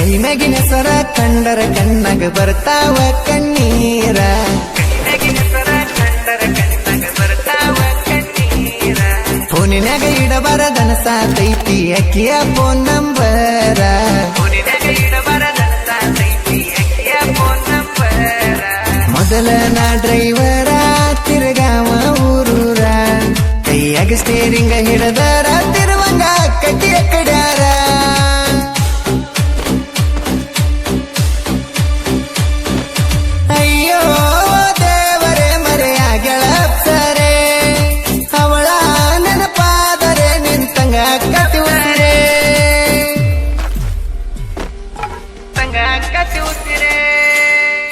ಕೈ ಮ್ಯಾಗಿನ ಸರ ಕಂಡರ ಕಣ್ಣಾಗ ಬರ್ತಾವ ಕಣ್ಣೀರ ಫೋನಿನಾಗ ಇಡಬಾರದನ ಸಾತೈತಿ ಅಕ್ಕಿಯ ಫೋನ್ ನಂಬರ ಮೊದಲ ನಾ ಡ್ರೈವರ ತಿರುಗಾವ ಊರೂರ ಕೈಯಾಗ ಸ್ಟೇರಿಂಗ ಹಿಡದರ ತಿರುವಂಗ ಕಟ್ಟಿಯ ಕಡ್ಯಾರ ಅಯ್ಯೋ ದೇವರೇ ಮರೆಯಾಗಳ ಸರೆ ಅವಳ ನೆನಪಾದರೆ ನಿಂತಂಗ ಕಟ್ಟಿ ಉಸಿರೇ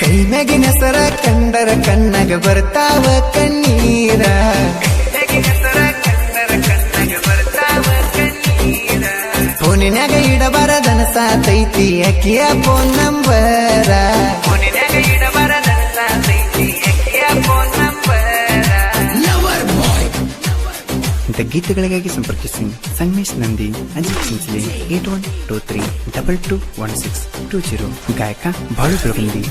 ಕೈ ಮ್ಯಾಗಿನ ಸರ ಕಂಡರ ಕಣ್ಣಾಗ ಬರ್ತಾವ ಕಣ್ಣೀರ ಫೋನಿನಾಗ ಇಡಬಾರದನ ಸಾತೈತಿ ಅಕ್ಕಿಯ ಫೋನ್ ನಂಬರ ಇಂಥ ಗೀತೆಗಳಿಗಾಗಿ ಸಂಪರ್ಕಿಸಿ ಸಂಗಮೇಶ್ ನಂದಿ ಅಜಿತ್ ಸಿಂಚಲಿ 8123221620 ಗಾಯಕ ಬಾಳು ಬೆಳಗುಂದಿ.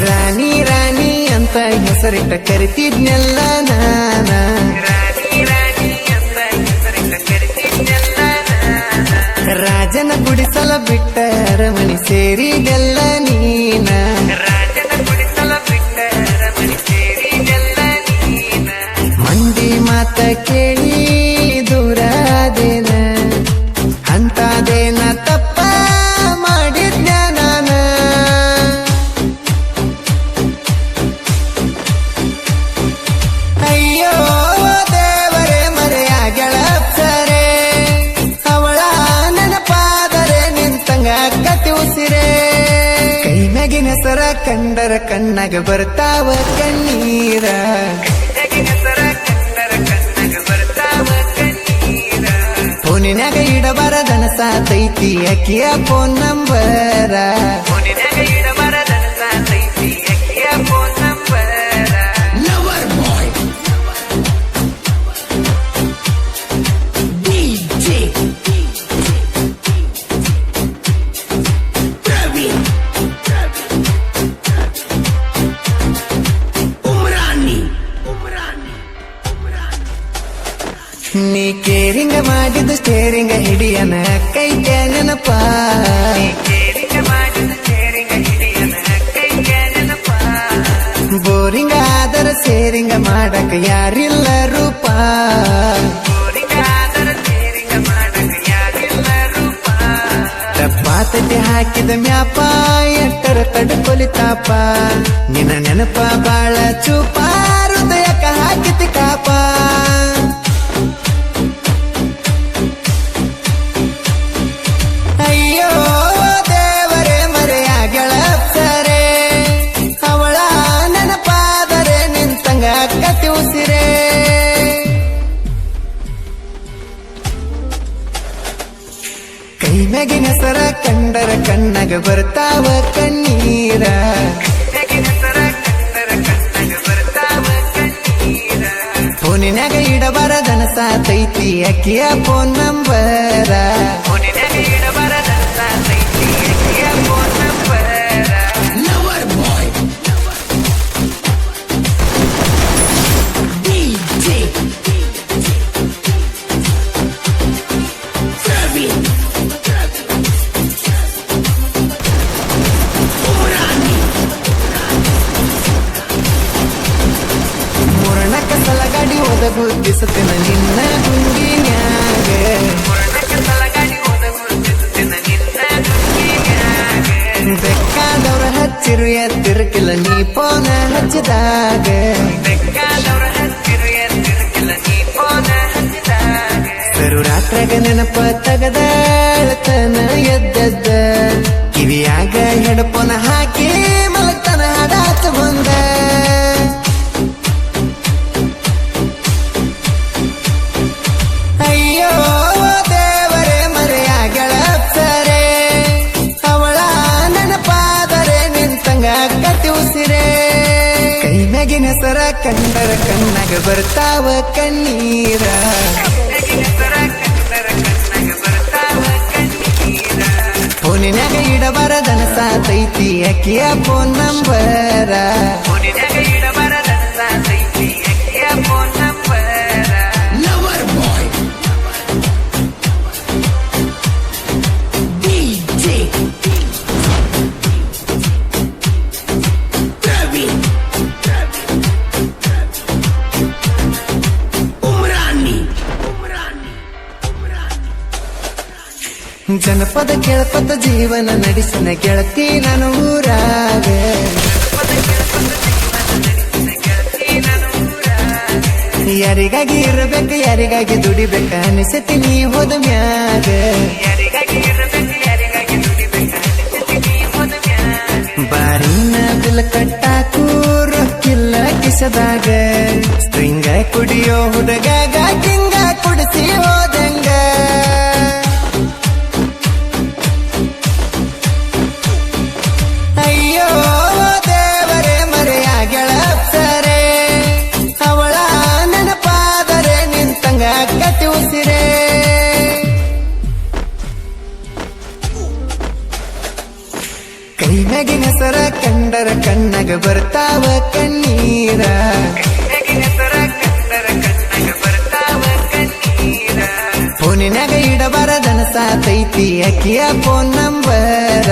ರಾಣಿ ರಾಣಿ ಅಂತ ಹೆಸರಿಟ್ಟ ಕರಿತಿದ್ನೆಲ್ಲ ನಾನ ರಾಜನ ಗುಡಿಸಲ ಬಿಟ್ಟ ಅರಮನೆ ಸೇರಿದೆಲ್ಲ ನೀನ ಮಂದಿ ಮಾತ ಕೇಳಿ ದೂರಾದೇನ ಅಂತಾದೇನ ತಪ್ಪ ಮಾಡಿದ್ನ ನಾನ ಅಯ್ಯೋ ದೇವರೇ ಮರೆಯಾಗಳ ಸರೆ ಅವಳ ನೆನಪಾದರೆ ನಿಂತಂಗ ಕಟ್ಟಿ ಉಸಿರೇ ಕೈ ಮ್ಯಾಗಿನ ಸರ ಕಂಡರ ಕಣ್ಣಾಗ ಬರ್ತಾವ ಕಣ್ಣೀರ ಫೋನಿನಾಗ ಇಡಬಾರದನ ಸಾತೈತಿ ಅಕ್ಕಿಯ ಫೋನ್ ನಂಬರ ನೀ ಕೇರಿಂಗ ಮಾಡಿದ ಸ್ಟೇರಿಂಗ ಹಿಡಿಯನ ಕೈಗೆ ನೆನಪ ಬೋರಿಂಗ ಆದರ ಸೇರಿಂಗ ಮಾಡಕ ಯಾರಿಲ್ಲ ರೂಪ ಪಾತಟಿ ಹಾಕಿದ ಮ್ಯಾಪ ಎಟ್ಟರ ತಡ್ಕೊಲಿತಾಪ ನಿನ್ನ ನೆನಪ ಬಾಳ ಚೂಪ ಹೃದಯಕ ಹಾಕಿತಿ ಕಾಪ ಅಯ್ಯೋ ದೇವರೇ ಮರೆಯಾಗಳ ಸರೆ ಅವಳ ನೆನಪಾದರೆ ನಿಂತಂಗ ಕಟ್ಟಿ ಉಸಿರೇ ಕೈ ಮ್ಯಾಗಿನ ಸರ ಕಂಡರ ಕಣ್ಣಾಗ ಬರ್ತಾವ ಕಣ್ಣೀರ ಫೋನಿನಾಗ ಇಡಬಾರದನ ಸಾತೈತಿ ಅಕ್ಕಿಯ ಫೋನ್ ನಂಬರ ಮುರಣಕ ಸಲಗಾಡಿ ಹೋದ ಗುದ್ದಿಸುತ್ತೇನ ನಿನ್ನ ಗುಂಡಿನ್ಯಾಗ ಬೆಕ್ಕಾದವ್ರ ಹಚ್ಚಿರು ಎತ್ತಿರ್ಕಿಲ್ಲ ನೀ ಫೋನ ಹಚ್ಚಿದಾಗ ಸರು ರಾತ್ರಾಗ ನೆನಪ ತಗದಾಳತನ ಎದ್ದದ್ದ ಕಿವಿಯಾಗ ಹೆಡ್ಫೋನ ಹಾಕಿ ಮಲಗ್ತನ ಹಾಡಾತ ಬಂದ ಅಯ್ಯೋ ದೇವರೇ ಮರೆಯಾಗಳ ಸರೆ ಅವಳ ನೆನಪಾದರೆ ನಿಂತಂಗ ಕಟ್ಟಿ ಉಸಿರೇ ಕೈ ಮ್ಯಾಗಿನ ಕೈನಾಗಿನ ಸರ ಕಂಡರ ಕಣ್ಣಾಗ ಬರ್ತಾವ ಕಣ್ಣೀರ ಫೋನಿನಾಗ ಇಡಬಾರದನ ಸಾತೈತಿ ಅಕ್ಕಿಯ phone number Lover boy DJ Praveen Umrani ಜನಪದ ಕೆಳಪದ ಜೀವನ ನಡೆಸಿನ ಗೆಳತಿ ನಾನು ಊರಾಗ ಯಾರಿಗಾಗಿ ಇರಬೇಕು ಯಾರಿಗಾಗಿ ದುಡಿಬೇಕ ಅನಿಸತಿ ನೀ ಹೋದ ಮ್ಯಾಗ ಬಾರಿನ ಬಿಲ್ ಕಟ್ಟಾಕು ರೊಕ್ಕಿಲ್ಲ ಕಿಸದಾಗ ಸ್ಟ್ರಿಂಗ ಕುಡಿಯೋ ಹುಡುಗಾಗ ಕಿಂಗ ಕುಡಿಸಿ ಹೋದಂಗ ಅಯ್ಯೋ ದೇವರೇ ಮರೆಯಾಗಳ ಅಪ್ಸರೆ ಅವಳ ನೆನಪಾದರೆ ನಿಂತಂಗ ಕಟ್ಟಿ ಉಸಿರೇ ಕೈನಾಗಿನ ಸರ ಕಂಡರ ಕಣ್ಣಗ ಬರ್ತಾವ ಕಣ್ಣೀರ ಫೋನಿನಾಗ ಇಡಬಾರದನ ಸಾತೈತಿ ಅಕ್ಕಿಯ ಫೋನ್ ನಂಬರ